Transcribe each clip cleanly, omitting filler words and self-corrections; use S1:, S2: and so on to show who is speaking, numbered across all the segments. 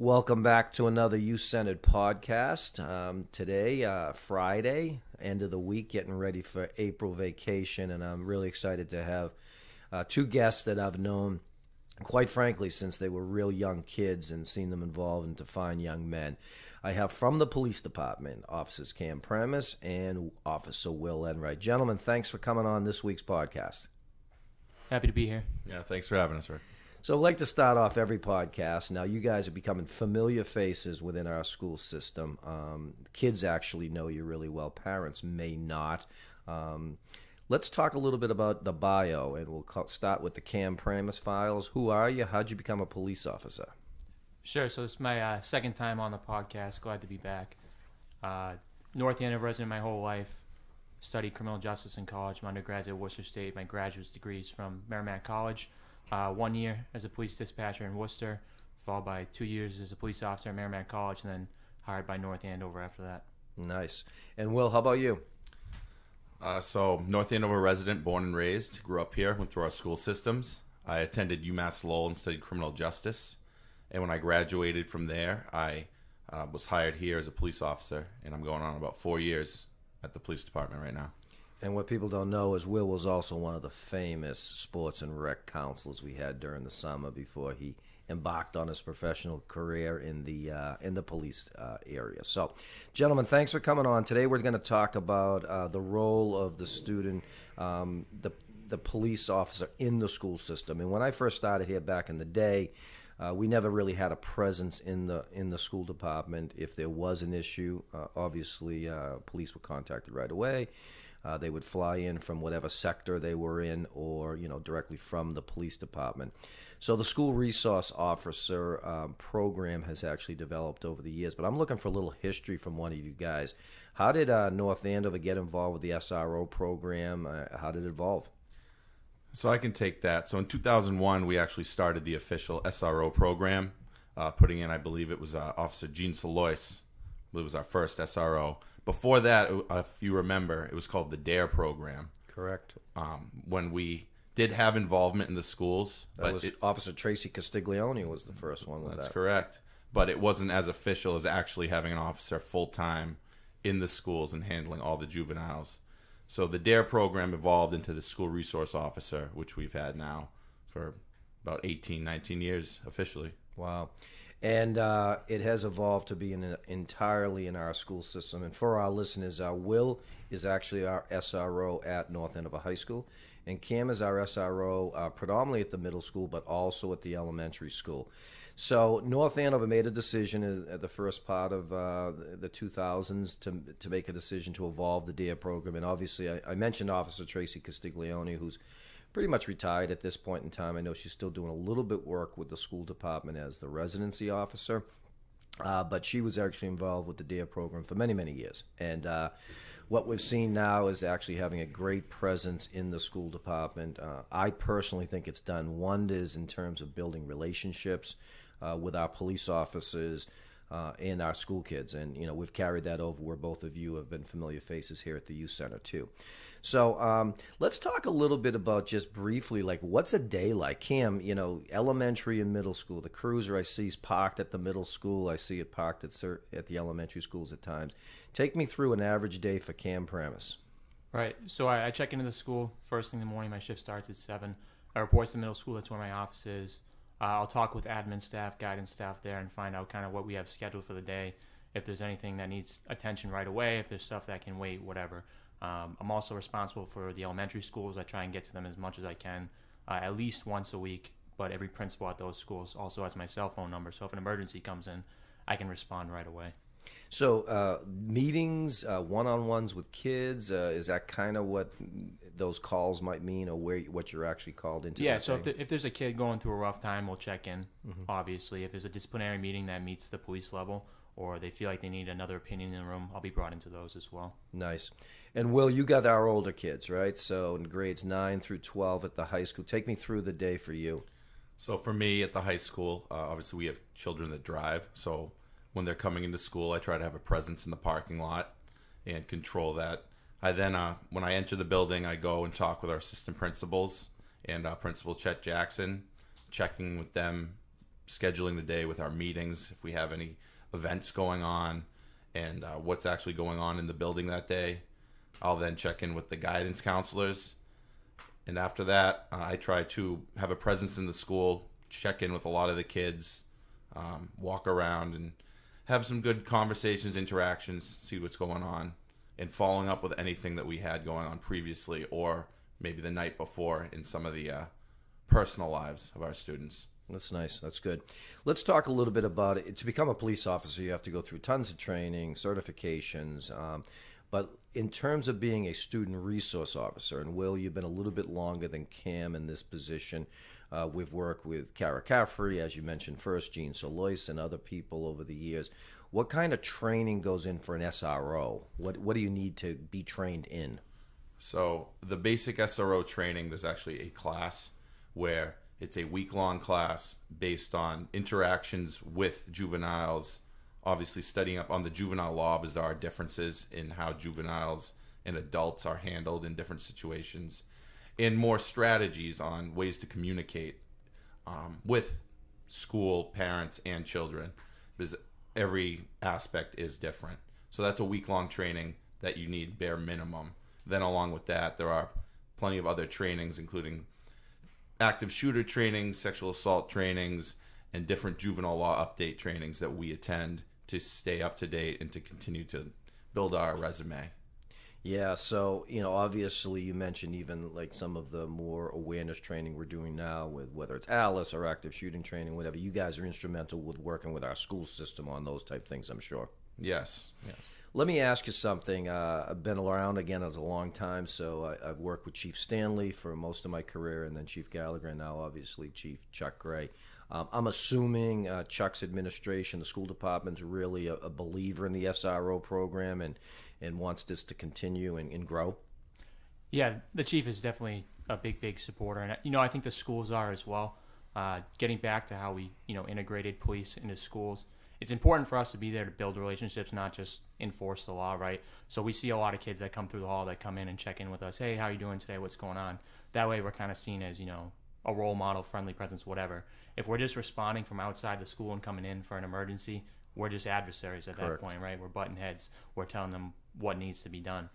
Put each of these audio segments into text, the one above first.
S1: Welcome back to another youth-centered podcast. Today, Friday, end of the week, getting ready for April vacation, and I'm really excited to have two guests that I've known, quite frankly, since they were real young kids and seen them involved into fine young men. I have from the police department, Officers Cam Pramas and Officer Will Enright. Gentlemen, thanks for coming on this week's podcast.
S2: Happy to be here.
S3: Yeah, thanks for having us, Rick.
S1: So I'd like to start off every podcast. Now, you guys are becoming familiar faces within our school system. Kids actually know you really well. Parents may not. Let's talk a little bit about the bio, and we'll start with the Cam Pramas files. Who are you? How'd you become a police officer?
S2: Sure. So this is my second time on the podcast. Glad to be back. North Andover resident my whole life. Studied criminal justice in college. My undergraduate at Worcester State. My graduate degrees from Merrimack College. 1 year as a police dispatcher in Worcester, followed by 2 years as a police officer at Merrimack College, and then hired by North Andover after that.
S1: Nice. And Will, how about you?
S3: So North Andover resident, born and raised, grew up here, went through our school systems. I attended UMass Lowell and studied criminal justice. And when I graduated from there, I was hired here as a police officer, and I'm going on about 4 years at the police department right now.
S1: And what people don't know is Will was also one of the famous sports and rec counselors we had during the summer before he embarked on his professional career in the police area. So, gentlemen, thanks for coming on. Today we're going to talk about the role of the student, the police officer in the school system. And when I first started here back in the day, we never really had a presence in the school department. If there was an issue, obviously police were contacted right away. They would fly in from whatever sector they were in, or directly from the police department. So the school resource officer program has actually developed over the years. But I'm looking for a little history from one of you guys. How did North Andover get involved with the SRO program? How did it evolve?
S3: So I can take that. So in 2001, we actually started the official SRO program, putting in, I believe it was Officer Gene Solois. It was our first SRO. Before that, if you remember, it was called the DARE program.
S1: Correct.
S3: When we did have involvement in the schools.
S1: That was Officer Tracy Castiglione was the first one with that.
S3: That's correct. But it wasn't as official as actually having an officer full-time in the schools and handling all the juveniles. So the DARE program evolved into the school resource officer, which we've had now for about 18, 19 years officially.
S1: Wow. And it has evolved to be entirely in our school system. And for our listeners, Will is actually our SRO at North Andover High School. And Cam is our SRO predominantly at the middle school, but also at the elementary school. So North Andover made a decision at the first part of the 2000s to make a decision to evolve the DARE program. And obviously, I mentioned Officer Tracy Castiglione, who's pretty much retired at this point in time. I know she's still doing a little bit work with the school department as the residency officer, but she was actually involved with the DARE program for many, many years. And what we've seen now is actually having a great presence in the school department. I personally think it's done wonders in terms of building relationships with our police officers and our school kids. And, we've carried that over where both of you have been familiar faces here at the youth center, too. So let's talk a little bit about just briefly, like, what's a day like? Cam, elementary and middle school. The cruiser I see is parked at the middle school. I see it parked at the elementary schools at times. Take me through an average day for Cam Pramas.
S2: Right. So I check into the school first thing in the morning. My shift starts at 7. I report to the middle school. That's where my office is. I'll talk with admin staff, guidance staff there, and find out kind of what we have scheduled for the day. If there's anything that needs attention right away, if there's stuff that can wait, whatever. I'm also responsible for the elementary schools. I try and get to them as much as I can, at least once a week. But every principal at those schools also has my cell phone number. So if an emergency comes in, I can respond right away.
S1: So meetings, one-on-ones with kids, is that kind of what those calls might mean, or what you're actually called into?
S2: Yeah, so if there's a kid going through a rough time, we'll check in, obviously. If there's a disciplinary meeting that meets the police level, or they feel like they need another opinion in the room, I'll be brought into those as well.
S1: Nice. And Will, you got our older kids, right? So in grades 9 through 12 at the high school. Take me through the day for you.
S3: So for me at the high school, obviously we have children that drive. So when they're coming into school, I try to have a presence in the parking lot and control that. I then, when I enter the building, I go and talk with our assistant principals and Principal Chet Jackson, checking with them scheduling the day with our meetings, if we have any events going on, and what's actually going on in the building that day. I'll then check in with the guidance counselors. And after that, I try to have a presence in the school, check in with a lot of the kids, walk around and have some good conversations, interactions, see what's going on, and following up with anything that we had going on previously or maybe the night before in some of the personal lives of our students.
S1: That's nice. That's good. Let's talk a little bit about it. To become a police officer, you have to go through tons of training, certifications. But in terms of being a student resource officer, and Will, you've been a little bit longer than Cam in this position. We've worked with Kara Caffrey, as you mentioned first, Gene Solois, and other people over the years. What kind of training goes in for an SRO? What do you need to be trained in?
S3: So the basic SRO training, there's actually a class where it's a week-long class based on interactions with juveniles, obviously studying up on the juvenile law because there are differences in how juveniles and adults are handled in different situations, and more strategies on ways to communicate with school, parents, and children, because every aspect is different. So that's a week-long training that you need bare minimum. Then along with that, there are plenty of other trainings, including active shooter trainings, sexual assault trainings, and different juvenile law update trainings that we attend to stay up to date and to continue to build our resume.
S1: Yeah, so, obviously you mentioned even like some of the more awareness training we're doing now with whether it's Alice or active shooting training, whatever. You guys are instrumental with working with our school system on those type things, I'm sure.
S3: Yes.
S1: Let me ask you something. I've been around again as a long time, so I've worked with Chief Stanley for most of my career, and then Chief Gallagher, and now obviously Chief Chuck Gray. I'm assuming Chuck's administration, the school department's really a believer in the SRO program and wants this to continue and grow.
S2: Yeah, the chief is definitely a big supporter, and I think the schools are as well. Getting back to how we integrated police into schools, it's important for us to be there to build relationships, not just enforce the law, right? So we see a lot of kids that come through the hall that come in and check in with us. Hey, how are you doing today? What's going on? That way we're kind of seen as, a role model, friendly presence, whatever. If we're just responding from outside the school and coming in for an emergency, we're just adversaries at that point, right? We're butting heads. We're telling them what needs to be done.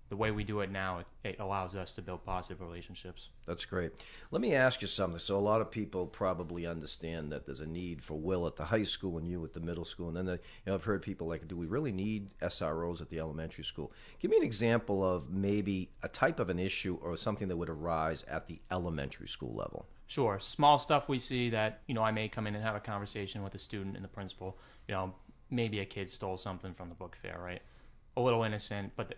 S2: The way we do it now, it allows us to build positive relationships.
S1: That's great. Let me ask you something. So a lot of people probably understand that there's a need for Will at the high school and you at the middle school. And then I've heard people like, do we really need SROs at the elementary school? Give me an example of maybe a type of an issue or something that would arise at the elementary school level.
S2: Sure. Small stuff we see that, I may come in and have a conversation with a student and the principal. Maybe a kid stole something from the book fair, right? A little innocent, but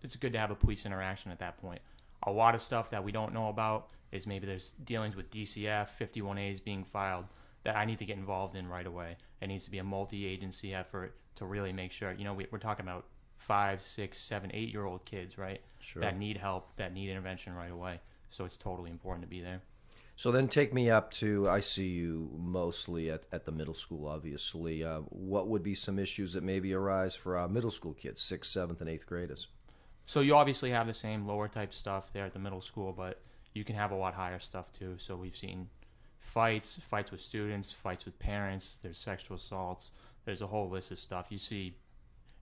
S2: it's good to have a police interaction at that point. A lot of stuff that we don't know about is maybe there's dealings with DCF, 51As being filed that I need to get involved in right away. It needs to be a multi-agency effort to really make sure, we're talking about 5, 6, 7, 8-year-old kids, right?
S1: Sure.
S2: That need help, that need intervention right away. So it's totally important to be there.
S1: So then take me up to, I see you mostly at the middle school, obviously. What would be some issues that maybe arise for our middle school kids, 6th, 7th, and 8th graders?
S2: So you obviously have the same lower type stuff there at the middle school, but you can have a lot higher stuff too. So we've seen fights with students, fights with parents, there's sexual assaults, there's a whole list of stuff. You see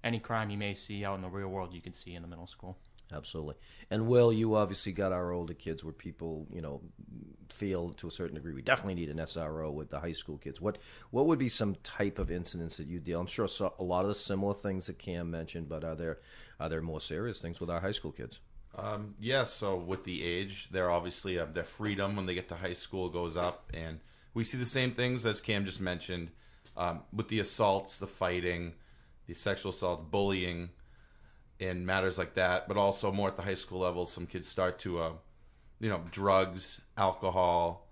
S2: any crime you may see out in the real world, you can see in the middle school.
S1: Absolutely. And Will, you obviously got our older kids where people, feel to a certain degree we definitely need an SRO with the high school kids. What would be some type of incidents that you deal? I'm sure a lot of the similar things that Cam mentioned, but are there more serious things with our high school kids?
S3: Yes. So with the age, they're obviously their freedom when they get to high school goes up, and we see the same things as Cam just mentioned with the assaults, the fighting, the sexual assaults, bullying, and matters like that. But also more at the high school level, some kids start to drugs, alcohol,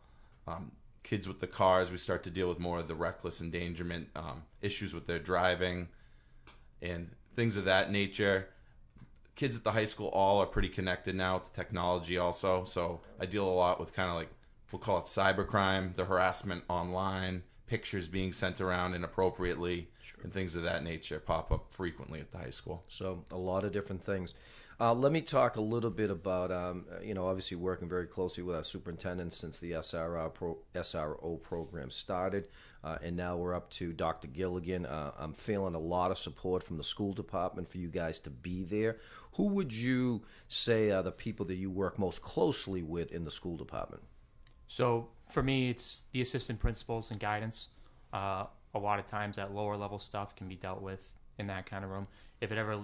S3: kids with the cars. We start to deal with more of the reckless endangerment issues with their driving and things of that nature. Kids at the high school all are pretty connected now with the technology also. So I deal a lot with kind of like, we'll call it cybercrime, the harassment online, pictures being sent around inappropriately, and things of that nature pop up frequently at the high school.
S1: So a lot of different things. Let me talk a little bit about, obviously working very closely with our superintendent since the SRO program started, and now we're up to Dr. Gilligan. I'm feeling a lot of support from the school department for you guys to be there. Who would you say are the people that you work most closely with in the school department?
S2: So for me, it's the assistant principals and guidance. A lot of times that lower level stuff can be dealt with in that kind of room. If it ever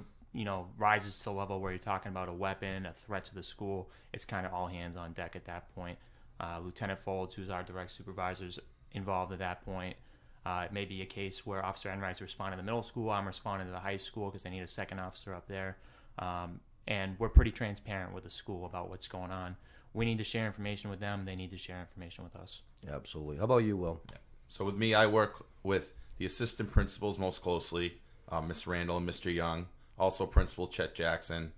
S2: rises to the level where you're talking about a weapon, a threat to the school, it's kind of all hands on deck at that point. Lieutenant Folds, who's our direct supervisor, is involved at that point. It may be a case where Officer Enright's responding to the middle school, I'm responding to the high school because they need a second officer up there. And we're pretty transparent with the school about what's going on. We need to share information with them. They need to share information with us.
S1: Absolutely. How about you, Will?
S3: Yeah. So with me, I work with the assistant principals most closely, Miss Randall and Mr. Young, also Principal Chet Jackson,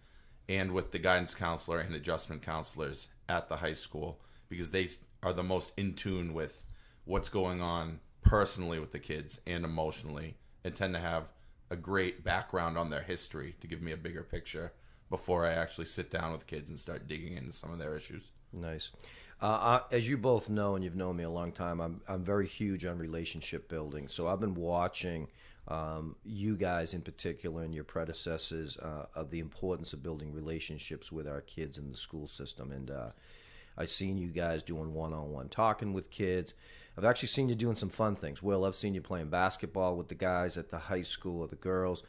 S3: and with the guidance counselor and adjustment counselors at the high school, because they are the most in tune with what's going on personally with the kids and emotionally, and tend to have a great background on their history to give me a bigger picture before I actually sit down with kids and start digging into some of their issues.
S1: Nice. As you both know, and you've known me a long time, I'm very huge on relationship building. So I've been watching you guys in particular and your predecessors of the importance of building relationships with our kids in the school system. And I've seen you guys doing one-on-one talking with kids. I've actually seen you doing some fun things. Will, I've seen you playing basketball with the guys at the high school or the girls.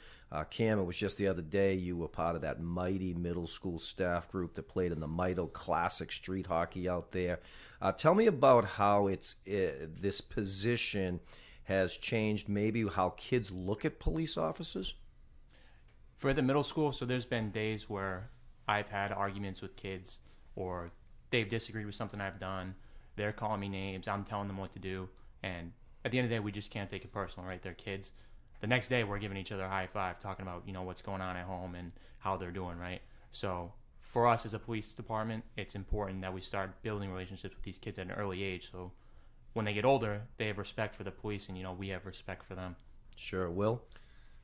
S1: Cam, it was just the other day you were part of that mighty middle school staff group that played in the Mito Classic street hockey out there. Tell me about how this position has changed maybe how kids look at police officers.
S2: For the middle school, so there's been days where I've had arguments with kids or they've disagreed with something I've done. They're calling me names. I'm telling them what to do. And at the end of the day, we just can't take it personal, right? They're kids. The next day, we're giving each other a high five, talking about, what's going on at home and how they're doing, right? So for us as a police department, it's important that we start building relationships with these kids at an early age. So when they get older, they have respect for the police and, we have respect for them.
S1: Sure. Will?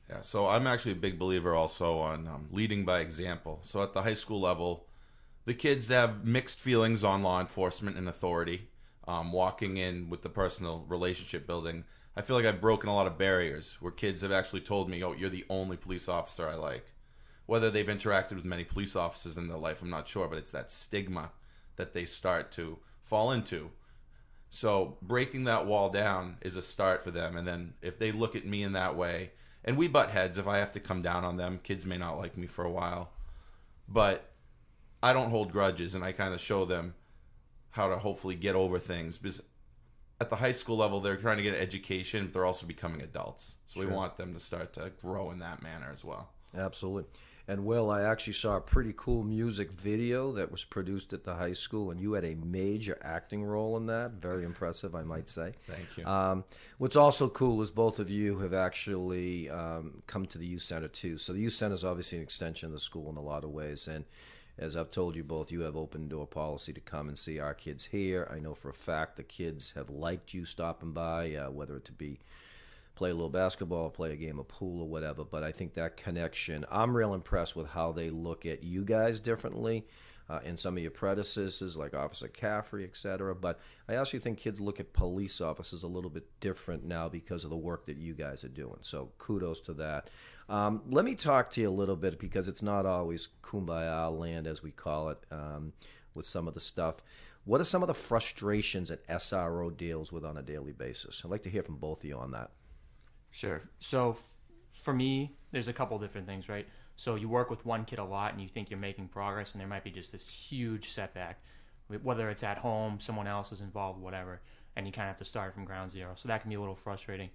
S3: Yeah, so I'm actually a big believer also on leading by example. So at the high school level, the kids have mixed feelings on law enforcement and authority. Walking in with the personal relationship building, I feel like I've broken a lot of barriers where kids have actually told me, oh, you're the only police officer I like. Whether they've interacted with many police officers in their life, I'm not sure, but it's that stigma that they start to fall into. So breaking that wall down is a start for them. And then if they look at me in that way, and we butt heads if I have to come down on them, kids may not like me for a while, but I don't hold grudges, and I kind of show them how to hopefully get over things. Because at the high school level, they're trying to get an education, but they're also becoming adults. So
S1: Sure.
S3: We want them to start to grow in that manner as well.
S1: Absolutely. And Will, I actually saw a pretty cool music video that was produced at the high school, and you had a major acting role in that. Very impressive, I might say.
S3: Thank you.
S1: What's also cool is both of you have actually come to the youth center too. So the youth center is obviously an extension of the school in a lot of ways. And as I've told you both, you have open door policy to come and see our kids here. I know for a fact the kids have liked you stopping by, whether it to be play a little basketball, play a game of pool or whatever. But I think that connection, I'm real impressed with how they look at you guys differently and some of your predecessors like Officer Caffrey, etc. But I actually think kids look at police officers a little bit different now because of the work that you guys are doing. So kudos to that. Let me talk to you a little bit because it's not always kumbaya land, as we call it, with some of the stuff. What are some of the frustrations that SRO deals with on a daily basis? I'd like to hear from both of you on that.
S2: Sure. So for me, there's a couple different things, right? So you work with one kid a lot and you think you're making progress, and there might be just this huge setback, whether it's at home, someone else is involved, whatever, and you kind of have to start from ground zero. So that can be a little frustrating.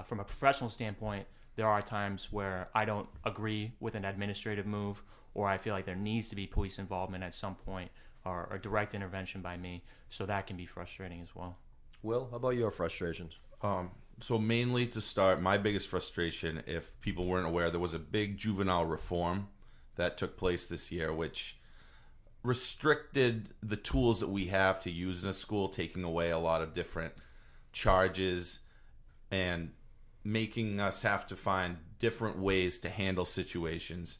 S2: From a professional standpoint, there are times where I don't agree with an administrative move, or I feel like there needs to be police involvement at some point, or a direct intervention by me. So that can be frustrating as well.
S1: Will, how about your frustrations?
S3: So mainly to start, my biggest frustration, if people weren't aware, there was a big juvenile reform that took place this year, which restricted the tools that we have to use in a school, taking away a lot of different charges and making us have to find different ways to handle situations.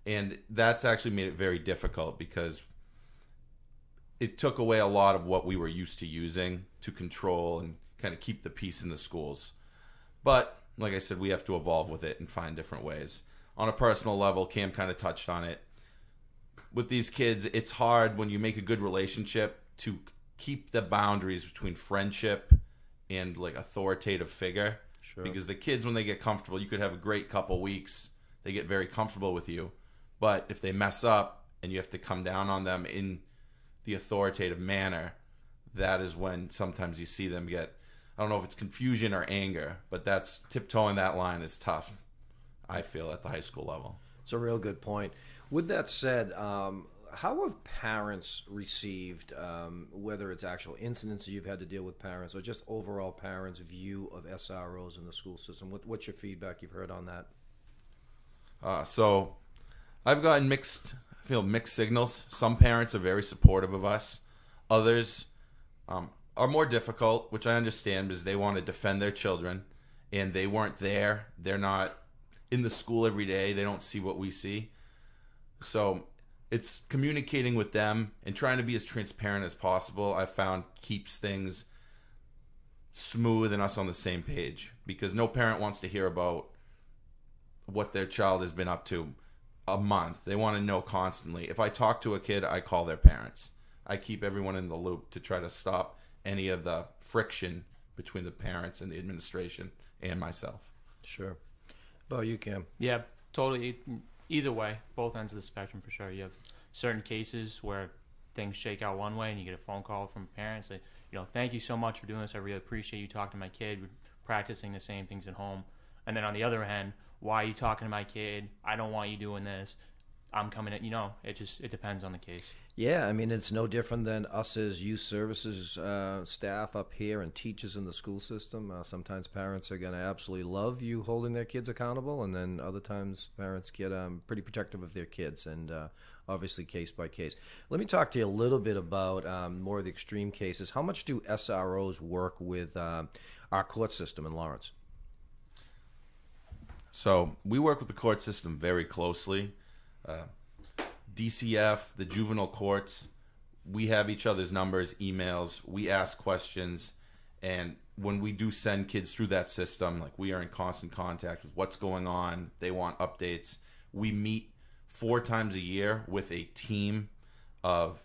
S3: And that's actually made it very difficult because it took away a lot of what we were used to using to control and kind of keep the peace in the schools. But like I said, we have to evolve with it and find different ways. On a personal level, Cam kind of touched on it. With these kids, it's hard when you make a good relationship to keep the boundaries between friendship and like authoritative figure.
S1: Sure.
S3: Because the kids, when they get comfortable, you could have a great couple weeks. They get very comfortable with you. But if they mess up and you have to come down on them in the authoritative manner, that is when sometimes you see them get, I don't know if it's confusion or anger, but that's tiptoeing that line is tough, I feel, at the high school level.
S1: It's a real good point. With that said, how have parents received, whether it's actual incidents that you've had to deal with parents or just overall parents' view of SROs in the school system? What's your feedback you've heard on that?
S3: So I've gotten mixed signals. Some parents are very supportive of us. Others are more difficult, which I understand because they want to defend their children and they weren't there. They're not in the school every day. They don't see what we see. So it's communicating with them and trying to be as transparent as possible, I found, keeps things smooth and us on the same page, because no parent wants to hear about what their child has been up to a month. They want to know constantly. If I talk to a kid, I call their parents. I keep everyone in the loop to try to stop any of the friction between the parents and the administration and myself.
S1: Sure. How about you, Cam?
S2: Yeah, totally. Either way, both ends of the spectrum for sure. You have certain cases where things shake out one way and you get a phone call from parents that, thank you so much for doing this. I really appreciate you talking to my kid. We're practicing the same things at home. And then on the other hand, why are you talking to my kid? I don't want you doing this. I'm coming at, it depends on the case.
S1: Yeah, I mean, it's no different than us as youth services staff up here and teachers in the school system. Sometimes parents are going to absolutely love you holding their kids accountable, and then other times parents get pretty protective of their kids, and obviously case by case. Let me talk to you a little bit about more of the extreme cases. How much do SROs work with our court system in Lawrence?
S3: So we work with the court system very closely. DCF, the juvenile courts, we have each other's numbers, emails, we ask questions, and when we do send kids through that system, like, we are in constant contact with what's going on. They want updates. We meet 4 times a year with a team of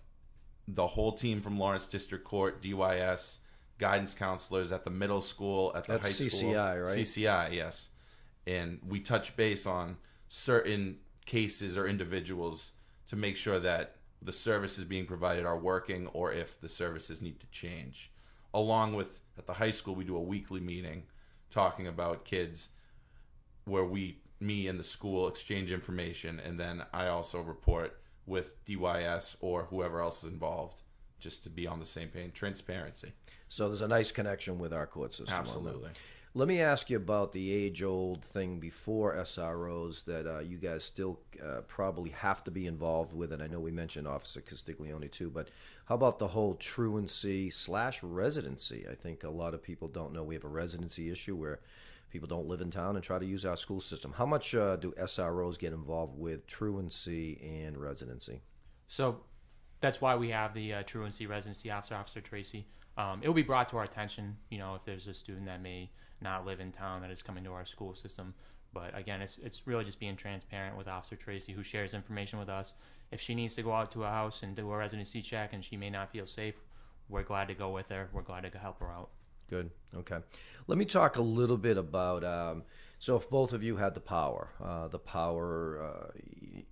S3: the whole team from Lawrence District Court, DYS, guidance counselors at the middle school, at the high school.
S1: That's CCI, right?
S3: CCI, yes. And we touch base on certain cases or individuals to make sure that the services being provided are working, or if the services need to change. Along with, at the high school, we do a weekly meeting talking about kids where me and the school exchange information, and then I also report with DYS or whoever else is involved, just to be on the same page. Transparency.
S1: So there's a nice connection with our court system.
S3: Absolutely.
S1: Let me ask you about the age-old thing before SROs that you guys still probably have to be involved with, and I know we mentioned Officer Castiglione too, but how about the whole truancy/residency? I think a lot of people don't know we have a residency issue where people don't live in town and try to use our school system. How much do SROs get involved with truancy and residency?
S2: So that's why we have the truancy residency officer, Officer Tracy. It will be brought to our attention, if there's a student that may not live in town that is coming to our school system. But again, it's really just being transparent with Officer Tracy, who shares information with us. If she needs to go out to a house and do a residency check and she may not feel safe, we're glad to go with her. We're glad to help her out. Good.
S1: Okay. Let me talk a little bit about, so if both of you had the power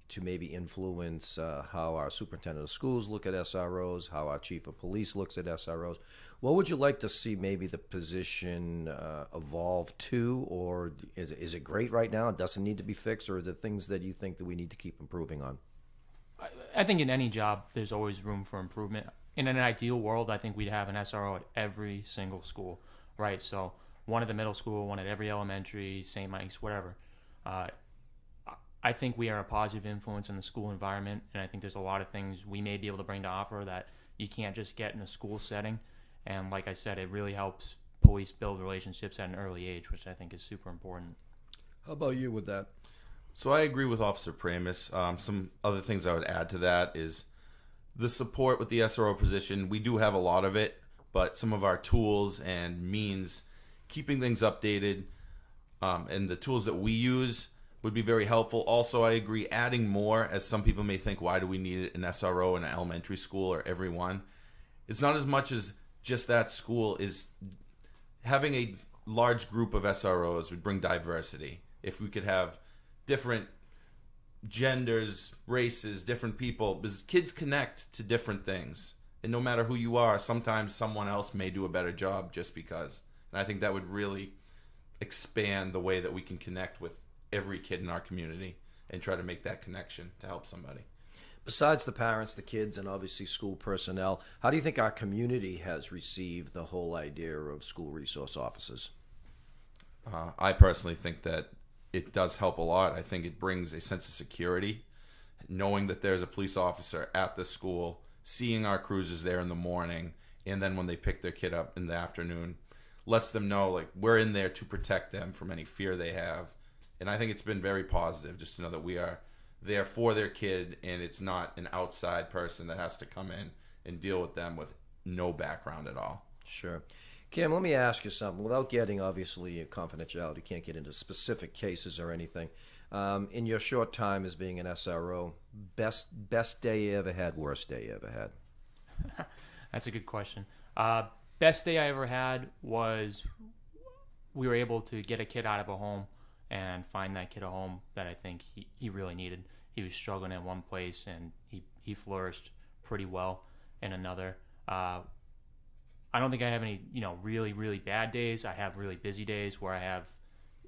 S1: to maybe influence how our superintendent of schools look at SROs, how our chief of police looks at SROs, what would you like to see maybe the position evolve to, or is it great right now? It doesn't need to be fixed, or is it things that you think that we need to keep improving on?
S2: I think in any job, there's always room for improvement. In an ideal world, I think we'd have an SRO at every single school, right? So one at the middle school, one at every elementary, St. Mike's, whatever. I think we are a positive influence in the school environment, and I think there's a lot of things we may be able to bring to offer that you can't just get in a school setting. And like I said, it really helps police build relationships at an early age, which I think is super important.
S1: How about you with that?
S3: So I agree with Officer Pramas. Some other things I would add to that is the support with the SRO position. We do have a lot of it, but some of our tools and means, keeping things updated, and the tools that we use would be very helpful. Also, I agree, adding more, as some people may think, why do we need an SRO in an elementary school or everyone? It's not as much as just that school. Is having a large group of SROs would bring diversity. If we could have different genders, races, different people, because kids connect to different things. And no matter who you are, sometimes someone else may do a better job just because. And I think that would really expand the way that we can connect with every kid in our community and try to make that connection to help somebody.
S1: Besides the parents, the kids, and obviously school personnel, how do you think our community has received the whole idea of school resource officers?
S3: I personally think that it does help a lot. I think it brings a sense of security, knowing that there's a police officer at the school, seeing our cruisers there in the morning, and then when they pick their kid up in the afternoon, lets them know, like, we're in there to protect them from any fear they have. And I think it's been very positive just to know that we are there for their kid, and it's not an outside person that has to come in and deal with them with no background at all.
S1: Sure. Kim, let me ask you something. Without getting, obviously, confidentiality, can't get into specific cases or anything. In your short time as being an SRO, best day you ever had, worst day you ever had?
S2: That's a good question. Best day I ever had was we were able to get a kid out of a home and find that kid a home that I think he really needed. He was struggling in one place, and he flourished pretty well in another. I don't think I have any, really, really bad days. I have really busy days where I have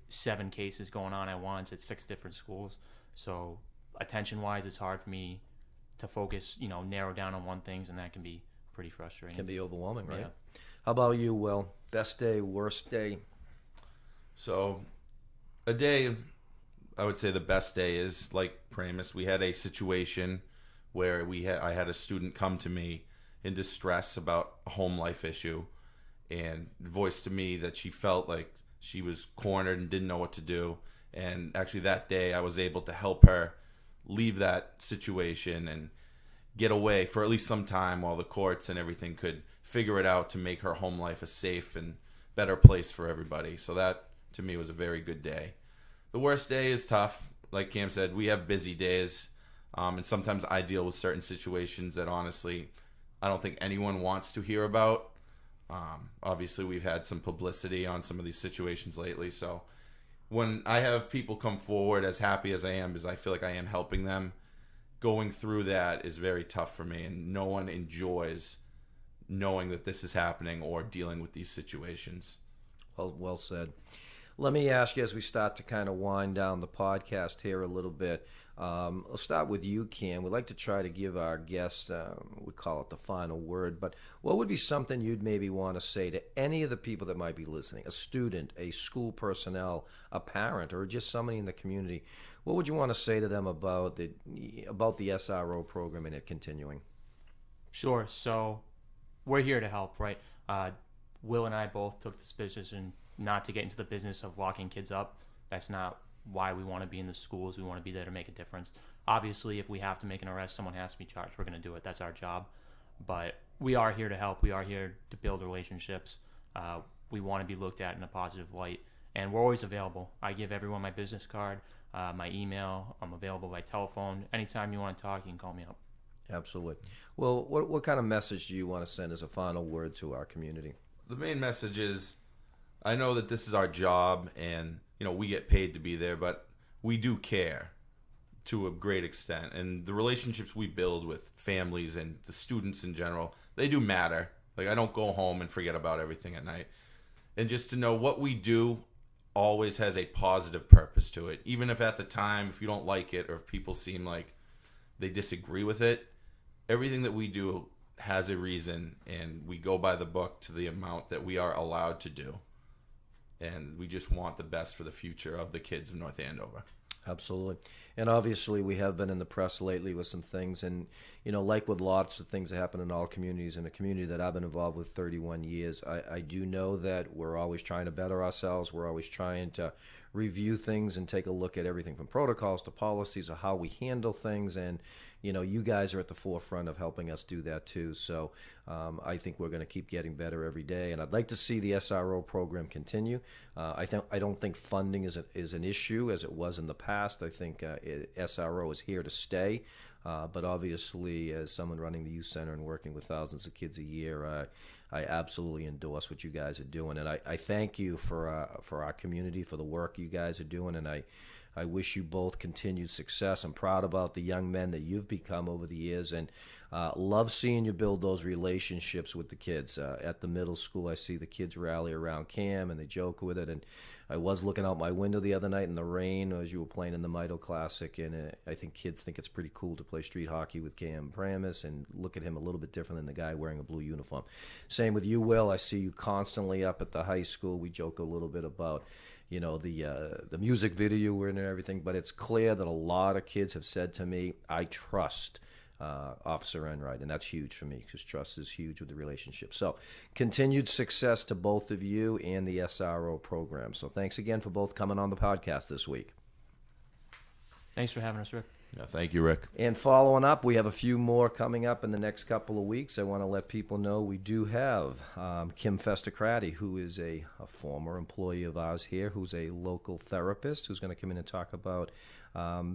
S2: 7 cases going on at once at 6 different schools. So attention-wise, it's hard for me to focus, narrow down on one thing, and that can be pretty frustrating.
S1: Can be overwhelming, right?
S2: Yeah.
S1: How about you, Will? Best day, worst day?
S3: So a day, I would say the best day is like Pramas. We had a situation where I had a student come to me in distress about a home life issue and voiced to me that she felt like she was cornered and didn't know what to do. And actually that day I was able to help her leave that situation and get away for at least some time while the courts and everything could figure it out to make her home life a safe and better place for everybody. So that to me was a very good day. The worst day is tough. Like Cam said, we have busy days, and sometimes I deal with certain situations that honestly I don't think anyone wants to hear about. Obviously, we've had some publicity on some of these situations lately. So when I have people come forward, as happy as I am, because I feel like I am helping them, going through that is very tough for me. And no one enjoys knowing that this is happening or dealing with these situations.
S1: Well said. Let me ask you, as we start to kind of wind down the podcast here a little bit, I'll start with you, Cam. We'd like to try to give our guests, we call it the final word, but what would be something you'd maybe want to say to any of the people that might be listening, a student, a school personnel, a parent, or just somebody in the community? What would you want to say to them about the SRO program and it continuing?
S2: Sure. So we're here to help, right? Will and I both took this position not to get into the business of locking kids up. That's not why we want to be in the schools. We want to be there to make a difference. Obviously, if we have to make an arrest, someone has to be charged. We're going to do it. That's our job. But we are here to help. We are here to build relationships. We want to be looked at in a positive light. And we're always available. I give everyone my business card, my email. I'm available by telephone. Anytime you want to talk, you can call me up.
S1: Absolutely. Well, what kind of message do you want to send as a final word to our community?
S3: The main message is, I know that this is our job and, we get paid to be there, but we do care to a great extent. And the relationships we build with families and the students in general, they do matter. Like, I don't go home and forget about everything at night. And just to know what we do always has a positive purpose to it. Even if at the time, if you don't like it or if people seem like they disagree with it, everything that we do has a reason, and we go by the book to the amount that we are allowed to do. And we just want the best for the future of the kids of North Andover.
S1: Absolutely. And obviously we have been in the press lately with some things, and like with lots of things that happen in all communities, in a community that I've been involved with 31 years, I do know that we're always trying to better ourselves. We're always trying to review things and take a look at everything from protocols to policies of how we handle things. And, you guys are at the forefront of helping us do that too. So I think we're going to keep getting better every day. And I'd like to see the SRO program continue. I don't think funding is an issue as it was in the past. I think SRO is here to stay. But obviously, as someone running the youth center and working with thousands of kids a year, I absolutely endorse what you guys are doing, and I thank you for our community, for the work you guys are doing, and I wish you both continued success. I'm proud about the young men that you've become over the years, and love seeing you build those relationships with the kids. At the middle school, I see the kids rally around Cam, and they joke with it, and I was looking out my window the other night in the rain as you were playing in the Mito Classic, and I think kids think it's pretty cool to play street hockey with Cam Pramas and look at him a little bit different than the guy wearing a blue uniform. Same with you, Will. I see you constantly up at the high school. We joke a little bit about the music video we're in and everything, but it's clear that a lot of kids have said to me, I trust Officer Enright, and that's huge for me because trust is huge with the relationship. So continued success to both of you and the SRO program. So thanks again for both coming on the podcast this week.
S2: Thanks for having us, Rick.
S3: Yeah, thank you, Rick.
S1: And following up, we have a few more coming up in the next couple of weeks. I want to let people know we do have Kim Festacrati, who is a former employee of ours here, who's a local therapist, who's going to come in and talk about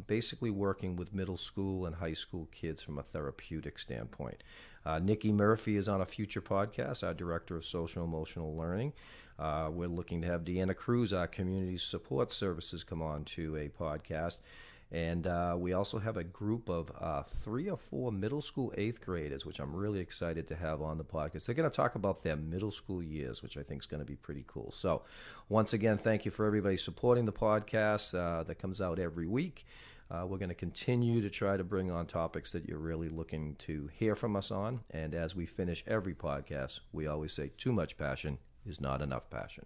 S1: basically working with middle school and high school kids from a therapeutic standpoint. Nikki Murphy is on a future podcast, our Director of Social Emotional Learning. We're looking to have Deanna Cruz, our Community Support Services, come on to a podcast. And we also have a group of 3 or 4 middle school 8th graders, which I'm really excited to have on the podcast. They're going to talk about their middle school years, which I think is going to be pretty cool. So once again, thank you for everybody supporting the podcast that comes out every week. We're going to continue to try to bring on topics that you're really looking to hear from us on. And as we finish every podcast, we always say too much passion is not enough passion.